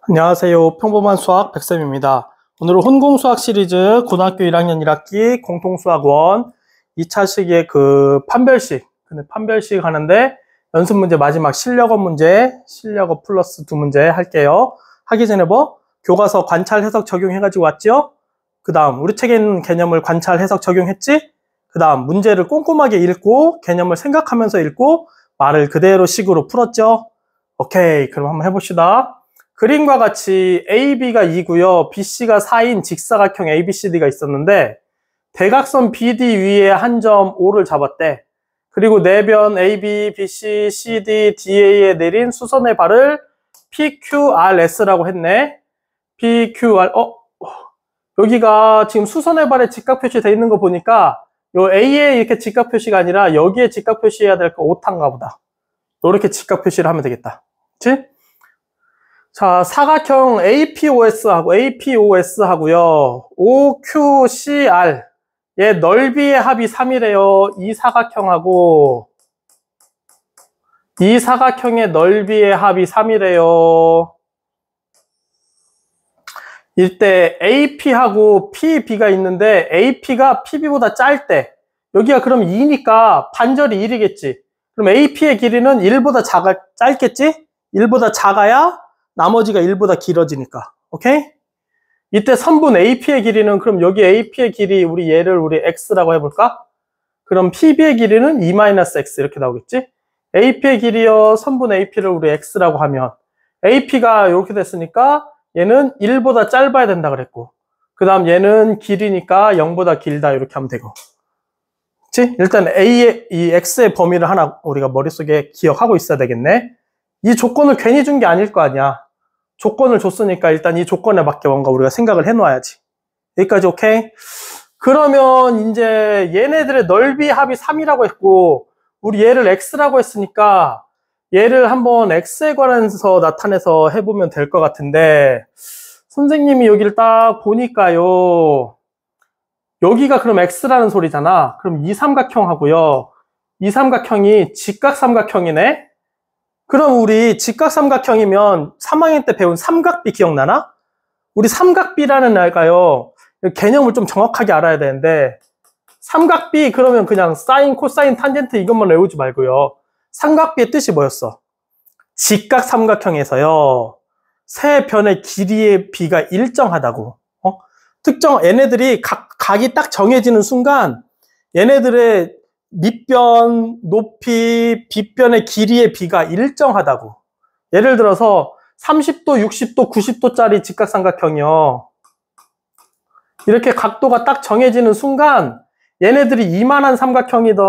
안녕하세요. 평범한 수학 백쌤입니다. 오늘은 혼공수학 시리즈 고등학교 1학년 1학기 공통수학원 2차 시기의 판별식. 근데 판별식 하는데 연습 문제 마지막 실력어 문제, 실력어 플러스 2문제 할게요. 하기 전에 교과서 관찰 해석 적용해가지고 왔죠? 그 다음 우리 책에 있는 개념을 관찰 해석 적용했지? 그 다음 문제를 꼼꼼하게 읽고 개념을 생각하면서 읽고 말을 그대로 식으로 풀었죠? 오케이, 그럼 한번 해봅시다. 그림과 같이 AB가 2고요. BC가 4인 직사각형 ABCD가 있었는데 대각선 BD 위에 한 점 O를 잡았대. 그리고 내변 AB, BC, CD, DA에 내린 수선의 발을 PQRS라고 했네. PQR, 여기가 지금 수선의 발에 직각 표시되어 있는 거 보니까 요 A에 이렇게 직각 표시가 아니라 여기에 직각 표시해야 될 거 오타인가 보다. 이렇게 직각 표시를 하면 되겠다. 그치? 자, 사각형 APOS 하고요. OQCR. 얘 넓이의 합이 3이래요. 이 사각형의 넓이의 합이 3이래요. 이때 AP하고 PB가 있는데 AP가 PB보다 짧대. 여기가 그럼 2니까 반절이 1이겠지. 그럼 AP의 길이는 1보다 짧겠지? 1보다 작아야 나머지가 1보다 길어지니까. 오케이? 이때 선분 AP의 길이는 그럼 여기 AP의 길이 우리 X라고 해볼까? 그럼 PB의 길이는 2-X 이렇게 나오겠지? AP의 길이요 선분 AP를 우리 X라고 하면 AP가 이렇게 됐으니까 얘는 1보다 짧아야 된다 그랬고 그 다음 얘는 길이니까 0보다 길다 이렇게 하면 되고 그치? 일단 A의 이 X의 범위를 하나 우리가 머릿속에 기억하고 있어야 되겠네. 이 조건을 괜히 준 게 아닐 거 아니야. 조건을 줬으니까 일단 이 조건에 맞게 뭔가 우리가 생각을 해놔야지. 여기까지 오케이? 그러면 이제 얘네들의 넓이 합이 3이라고 했고 우리 얘를 X라고 했으니까 얘를 한번 X에 관해서 나타내서 해보면 될 것 같은데 선생님이 여기를 딱 보니까요. 여기가 그럼 X라는 소리잖아. 그럼 이 삼각형하고요. 이 삼각형이 직각삼각형이네? 그럼 우리 직각삼각형이면 3학년 때 배운 삼각비 기억나나? 우리 삼각비라는 애가요. 개념을 좀 정확하게 알아야 되는데 삼각비 그러면 그냥 사인, 코사인, 탄젠트 이것만 외우지 말고요. 삼각비의 뜻이 뭐였어? 직각삼각형에서요. 세 변의 길이의 비가 일정하다고. 얘네들이 각이 딱 정해지는 순간 얘네들의 밑변, 높이, 빗변의 길이의 비가 일정하다고. 예를 들어서 30도, 60도, 90도짜리 직각삼각형이요. 이렇게 각도가 딱 정해지는 순간 얘네들이 이만한 삼각형이든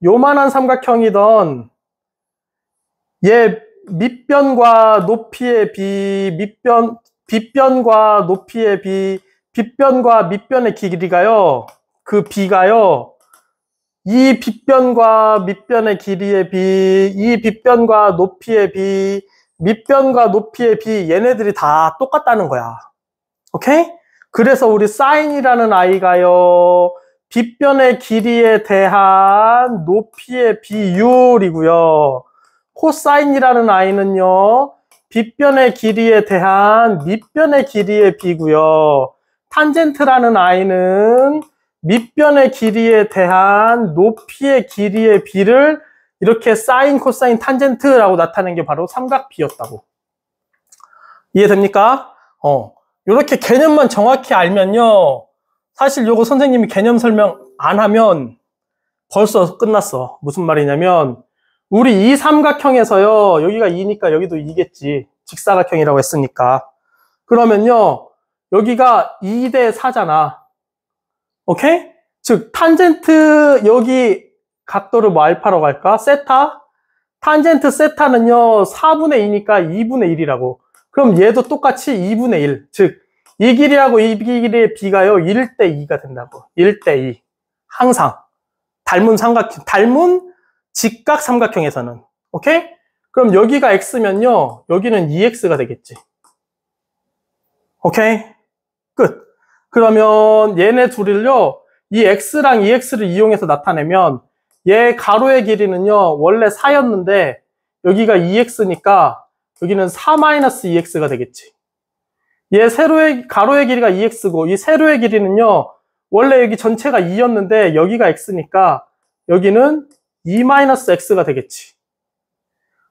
요만한 삼각형이든 얘 밑변과 높이의 비, 빗변과 높이의 비, 빗변과 밑변의 길이가요. 그 비가요. 이 빗변과 밑변의 길이의 비, 이 빗변과 높이의 비, 밑변과 높이의 비 얘네들이 다 똑같다는 거야. 오케이? 그래서 우리 사인이라는 아이가요. 빗변의 길이에 대한 높이의 비율이고요. 코사인이라는 아이는요. 빗변의 길이에 대한 밑변의 길이의 비고요. 탄젠트라는 아이는 밑변의 길이에 대한 높이의 길이의 비를 이렇게 사인, 코사인, 탄젠트라고 나타낸 게 바로 삼각비였다고. 이해됩니까? 이렇게 개념만 정확히 알면요. 사실 요거 선생님이 개념 설명 안 하면 벌써 끝났어. 무슨 말이냐면 우리 이 삼각형에서요. 여기가 2니까 여기도 2겠지. 직사각형이라고 했으니까. 그러면요. 여기가 2대 4잖아. 오케이? 즉 탄젠트 여기 각도를 알파라고 할까? 세타? 탄젠트 세타는요 4분의 2니까 2분의 1이라고. 그럼 얘도 똑같이 2분의 1. 즉 이 길이하고 이 길이의 비가요 1대 2가 된다고. 1대 2. 항상 닮은 직각 삼각형에서는. 오케이? 그럼 여기가 x면요 여기는 2x가 되겠지. 오케이? 끝. 그러면 얘네 둘을요, 이 x랑 이 x를 이용해서 나타내면 얘 가로의 길이는요, 원래 4였는데 여기가 2x니까 여기는 4-2x가 되겠지. 얘 세로의, 가로의 길이가 2x고, 이 세로의 길이는요, 원래 여기 전체가 2였는데, 여기가 x니까, 여기는 2-x가 되겠지.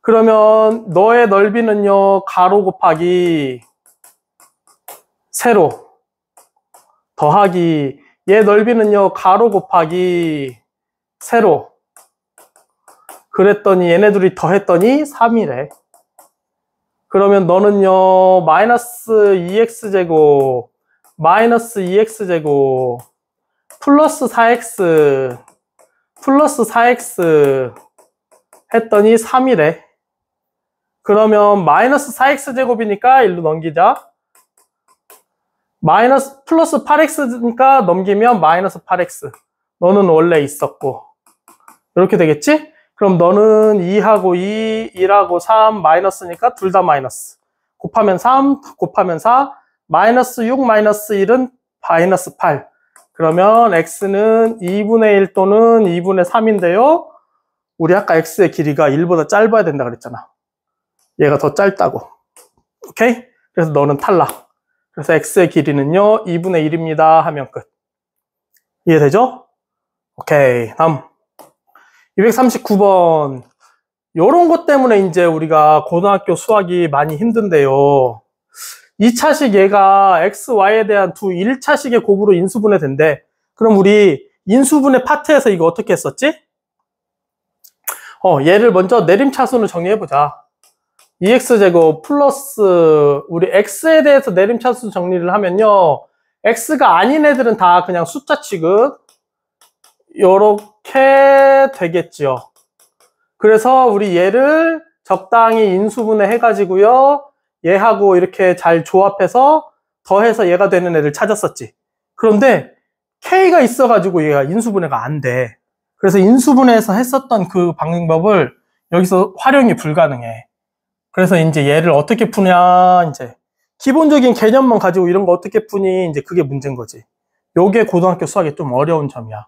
그러면, 너의 넓이는요, 가로 곱하기, 세로, 더하기, 얘 넓이는요, 가로 곱하기, 세로. 그랬더니, 얘네 둘이 더했더니, 3이래. 그러면 너는요, 마이너스 2x제곱, 마이너스 2x제곱, 플러스 4x, 플러스 4x 했더니 3이래. 그러면 마이너스 4x제곱이니까 일로 넘기자. 마이너스, 플러스 8x니까 넘기면 마이너스 8x. 너는 원래 있었고. 이렇게 되겠지? 그럼 너는 2하고 2, 1하고 3, 마이너스니까 둘 다 마이너스. 곱하면 3, 곱하면 4, 마이너스 6, 마이너스 1은 마이너스 8. 그러면 x는 2분의 1 또는 2분의 3인데요. 우리 아까 x의 길이가 1보다 짧아야 된다 그랬잖아. 얘가 더 짧다고. 오케이? 그래서 너는 탈락. 그래서 x의 길이는요, 2분의 1입니다. 하면 끝. 이해되죠? 오케이. 다음. 239번. 요런 것 때문에 이제 우리가 고등학교 수학이 많이 힘든데요. 2차식 얘가 x, y에 대한 두 1차식의 곱으로 인수분해 된대. 그럼 우리 인수분해 파트에서 이거 어떻게 했었지? 얘를 먼저 내림차순을 정리해보자. 2x제곱 플러스 우리 x에 대해서 내림차순 정리를 하면요. x가 아닌 애들은 다 그냥 숫자 취급. 요렇게 되겠죠. 그래서 우리 얘를 적당히 인수분해 해가지고요. 얘하고 이렇게 잘 조합해서 더해서 얘가 되는 애를 찾았었지. 그런데 K가 있어가지고 얘가 인수분해가 안 돼. 그래서 인수분해에서 했었던 그 방법을 여기서 활용이 불가능해. 그래서 이제 얘를 어떻게 푸냐, 이제 기본적인 개념만 가지고 이런 거 어떻게 푸니, 이제 그게 문제인 거지. 요게 고등학교 수학의 좀 어려운 점이야.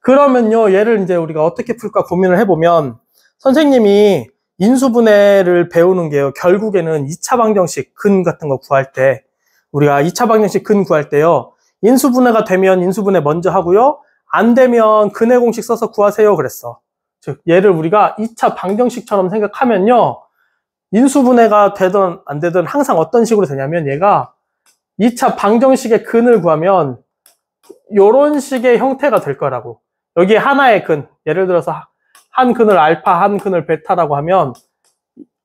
그러면요, 얘를 이제 우리가 어떻게 풀까 고민을 해보면, 선생님이 인수분해를 배우는 게요, 결국에는 2차 방정식 근 같은 거 구할 때, 우리가 2차 방정식 근 구할 때요, 인수분해가 되면 인수분해 먼저 하고요, 안 되면 근의 공식 써서 구하세요 그랬어. 즉, 얘를 우리가 2차 방정식처럼 생각하면요, 인수분해가 되든 안 되든 항상 어떤 식으로 되냐면, 얘가 2차 방정식의 근을 구하면, 요런 식의 형태가 될 거라고. 여기 하나의 근, 예를 들어서 한 근을 알파, 한 근을 베타라고 하면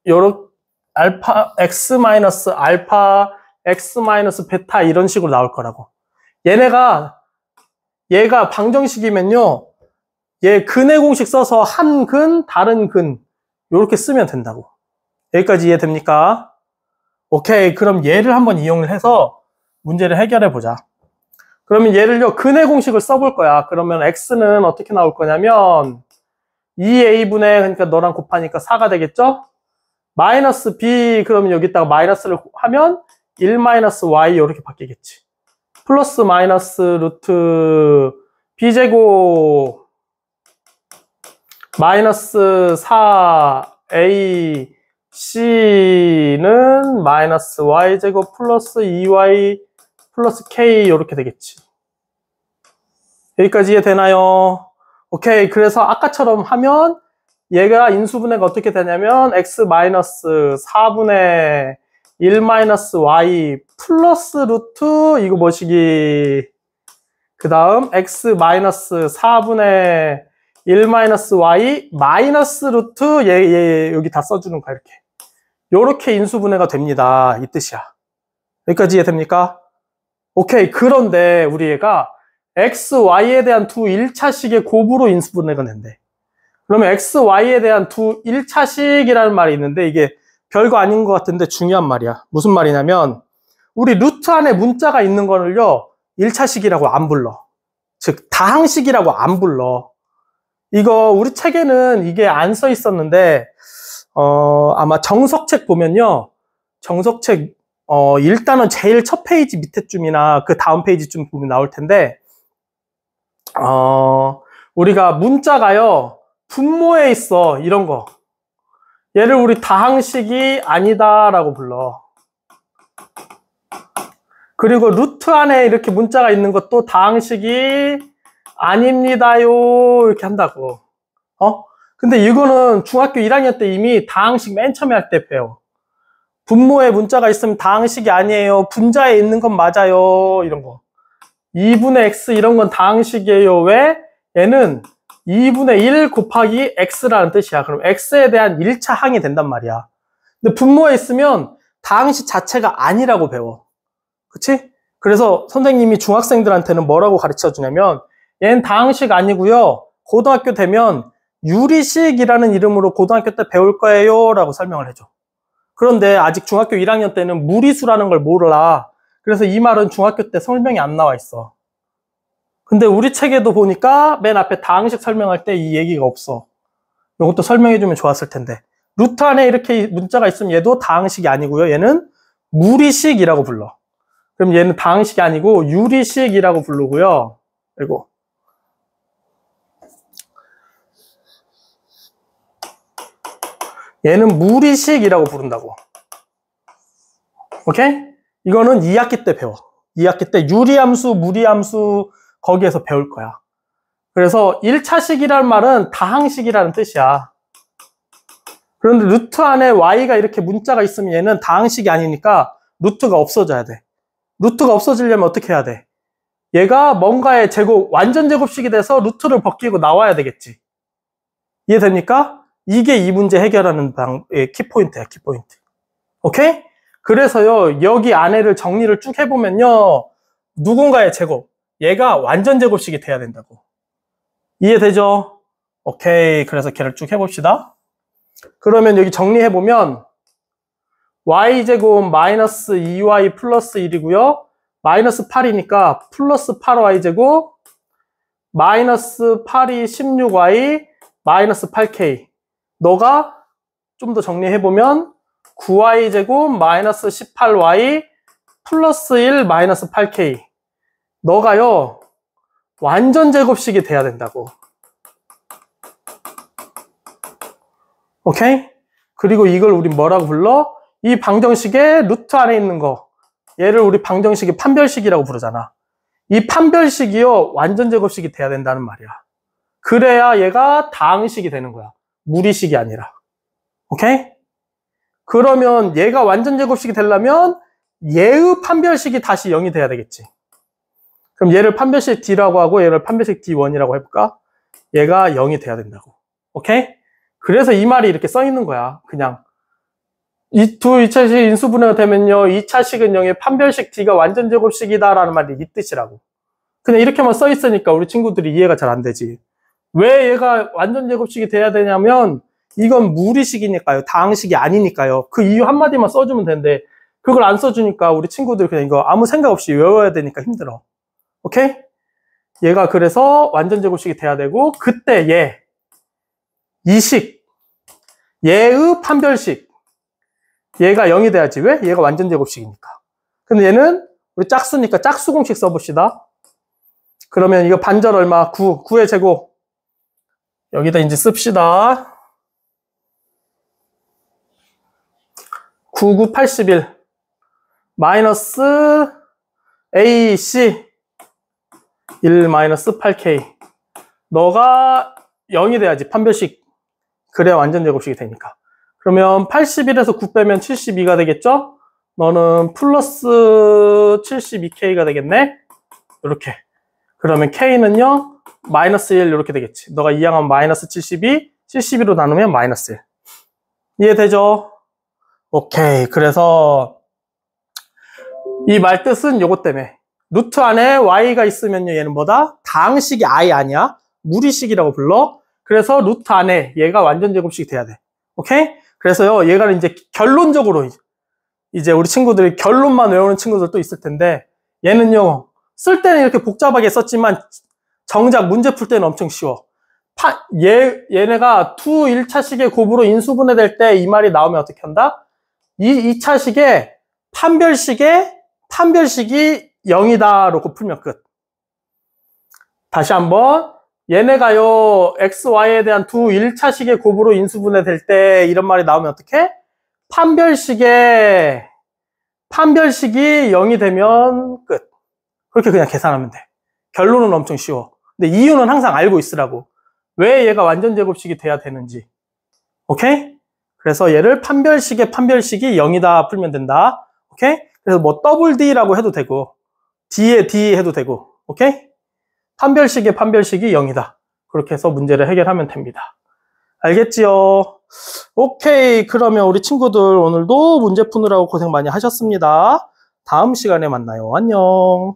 요런 알파 x 마이너스 알파 x 마이너스 베타 이런 식으로 나올 거라고. 얘가 방정식이면요, 얘 근의 공식 써서 한 근, 다른 근 요렇게 쓰면 된다고. 여기까지 이해됩니까? 오케이, 그럼 얘를 한번 이용을 해서 문제를 해결해 보자. 그러면 얘를요, 근의 공식을 써볼 거야. 그러면 x는 어떻게 나올 거냐면 2a분의, 그러니까 너랑 곱하니까 4가 되겠죠? 마이너스 b, 그러면 여기다가 마이너스를 하면 1 마이너스 y 이렇게 바뀌겠지. 플러스 마이너스 루트 b제곱 마이너스 4a c는 마이너스 y제곱 플러스 2y 플러스 k 이렇게 되겠지. 여기까지 이해되나요? 오케이. 그래서 아까처럼 하면 얘가 인수분해가 어떻게 되냐면 x 마이너스 4분의 1 마이너스 y 플러스 루트 이거 뭐시기, 그 다음 x 마이너스 4분의 1 마이너스 y 마이너스 루트 얘 여기 다 써주는 거야. 이렇게 요렇게 인수분해가 됩니다. 이 뜻이야. 여기까지 이해됩니까? 오케이. 그런데 우리 얘가 x, y에 대한 두 1차식의 곱으로 인수분해가 된대. 그러면 x, y에 대한 두 1차식이라는 말이 있는데 이게 별거 아닌 것 같은데 중요한 말이야. 무슨 말이냐면 우리 루트 안에 문자가 있는 거를요 1차식이라고 안 불러. 즉 다항식이라고 안 불러. 이거 우리 책에는 이게 안 써 있었는데 아마 정석책 보면요, 정석책 일단은 제일 첫 페이지 밑에쯤이나 그 다음 페이지쯤 보면 나올 텐데, 우리가 문자가요, 분모에 있어, 이런 거. 얘를 우리 다항식이 아니다라고 불러. 그리고 루트 안에 이렇게 문자가 있는 것도 다항식이 아닙니다요 이렇게 한다고. 근데 이거는 중학교 1학년 때 이미 다항식 맨 처음에 할 때 배워. 분모에 문자가 있으면 다항식이 아니에요. 분자에 있는 건 맞아요. 이런 거. 2분의 x 이런 건 다항식이에요. 왜? 얘는 2분의 1 곱하기 x라는 뜻이야. 그럼 x에 대한 1차 항이 된단 말이야. 근데 분모에 있으면 다항식 자체가 아니라고 배워. 그치? 그래서 선생님이 중학생들한테는 뭐라고 가르쳐 주냐면 얘는 다항식 아니고요. 고등학교 되면 유리식이라는 이름으로 고등학교 때 배울 거예요 라고 설명을 해줘. 그런데 아직 중학교 1학년 때는 무리수라는 걸 몰라. 그래서 이 말은 중학교 때 설명이 안 나와 있어. 근데 우리 책에도 보니까 맨 앞에 다항식 설명할 때 이 얘기가 없어. 이것도 설명해주면 좋았을 텐데. 루트 안에 이렇게 문자가 있으면 얘도 다항식이 아니고요. 얘는 무리식이라고 불러. 그럼 얘는 다항식이 아니고 유리식이라고 부르고요. 그리고 얘는 무리식이라고 부른다고. 오케이? 이거는 2학기 때 배워. 2학기 때 유리함수, 무리함수 거기에서 배울 거야. 그래서 1차식이라는 말은 다항식이라는 뜻이야. 그런데 루트 안에 y가 이렇게 문자가 있으면 얘는 다항식이 아니니까 루트가 없어져야 돼. 루트가 없어지려면 어떻게 해야 돼? 얘가 뭔가의 제곱, 완전 제곱식이 돼서 루트를 벗기고 나와야 되겠지. 이해됩니까? 이게 이 문제 해결하는 키포인트야, 키포인트. 오케이? 그래서요, 여기 안에를 정리를 쭉 해보면요, 누군가의 제곱, 얘가 완전 제곱식이 돼야 된다고. 이해되죠? 오케이. 그래서 걔를 쭉 해봅시다. 그러면 여기 정리해보면, y제곱 마이너스 2y 플러스 1이고요. 마이너스 8이니까 플러스 8y제곱 마이너스 8이 16y 마이너스 8k. 너가 좀 더 정리해보면 9y제곱 마이너스 18y 플러스 1 마이너스 8k. 너가요 완전 제곱식이 돼야 된다고. 오케이? 그리고 이걸 우리 뭐라고 불러? 이 방정식의 루트 안에 있는 거, 얘를 우리 방정식의 판별식이라고 부르잖아. 이 판별식이요 완전 제곱식이 돼야 된다는 말이야. 그래야 얘가 다항식이 되는 거야. 무리식이 아니라. 오케이? 그러면 얘가 완전 제곱식이 되려면 얘의 판별식이 다시 0이 돼야 되겠지. 그럼 얘를 판별식 D라고 하고 얘를 판별식 D1이라고 해볼까? 얘가 0이 돼야 된다고. 오케이? 그래서 이 말이 이렇게 써 있는 거야. 그냥 이 두 2차식 인수분해가 되면요 2차식은 0의 판별식 D가 완전 제곱식이다 라는 말이 이 뜻이라고. 그냥 이렇게만 써 있으니까 우리 친구들이 이해가 잘 안 되지. 왜 얘가 완전 제곱식이 돼야 되냐면 이건 무리식이니까요. 다항식이 아니니까요. 그 이유 한마디만 써주면 되는데 그걸 안 써주니까 우리 친구들 그냥 이거 아무 생각 없이 외워야 되니까 힘들어. 오케이? 얘가 그래서 완전 제곱식이 돼야 되고 그때 얘 이식 얘의 판별식 얘가 0이 돼야지. 왜? 얘가 완전 제곱식이니까. 근데 얘는 우리 짝수니까 짝수 공식 써봅시다. 그러면 이거 반절 얼마? 9. 9의 제곱. 여기다 이제 씁시다. 9, 9, 81. 마이너스 AC 1 마이너스 8K. 너가 0이 돼야지. 판별식. 그래야 완전 제곱식이 되니까. 그러면 81에서 9 빼면 72가 되겠죠? 너는 플러스 72K가 되겠네? 이렇게. 그러면 K는요, 마이너스 1 이렇게 되겠지. 너가 이항하면 마이너스 72, 72로 나누면 마이너스 1. 이해되죠? 오케이. 그래서 이 말 뜻은 요것 때문에. 루트 안에 Y가 있으면요, 얘는 뭐다? 다항식이 아예 아니야. 무리식이라고 불러. 그래서 루트 안에 얘가 완전 제곱식이 돼야 돼. 오케이? 그래서요, 얘가 이제 결론적으로 이제 우리 친구들이 결론만 외우는 친구들도 있을 텐데 얘는요, 쓸 때는 이렇게 복잡하게 썼지만 정작 문제 풀 때는 엄청 쉬워. 얘네가 두 1차식의 곱으로 인수분해될 때 이 말이 나오면 어떻게 한다? 이 2차식의 판별식이 0이다 놓고 풀면 끝. 다시 한번 얘네가요, x, y에 대한 두 1차식의 곱으로 인수분해 될 때 이런 말이 나오면 어떻게? 판별식이 0이 되면 끝. 그렇게 그냥 계산하면 돼. 결론은 엄청 쉬워. 근데 이유는 항상 알고 있으라고. 왜 얘가 완전 제곱식이 돼야 되는지. 오케이? 그래서 얘를 판별식이 0이다 풀면 된다. 오케이? 그래서 뭐 더블 D라고 해도 되고 D에 D 해도 되고. 오케이? 판별식이 0이다. 그렇게 해서 문제를 해결하면 됩니다. 알겠지요? 오케이. 그러면 우리 친구들 오늘도 문제 푸느라고 고생 많이 하셨습니다. 다음 시간에 만나요. 안녕.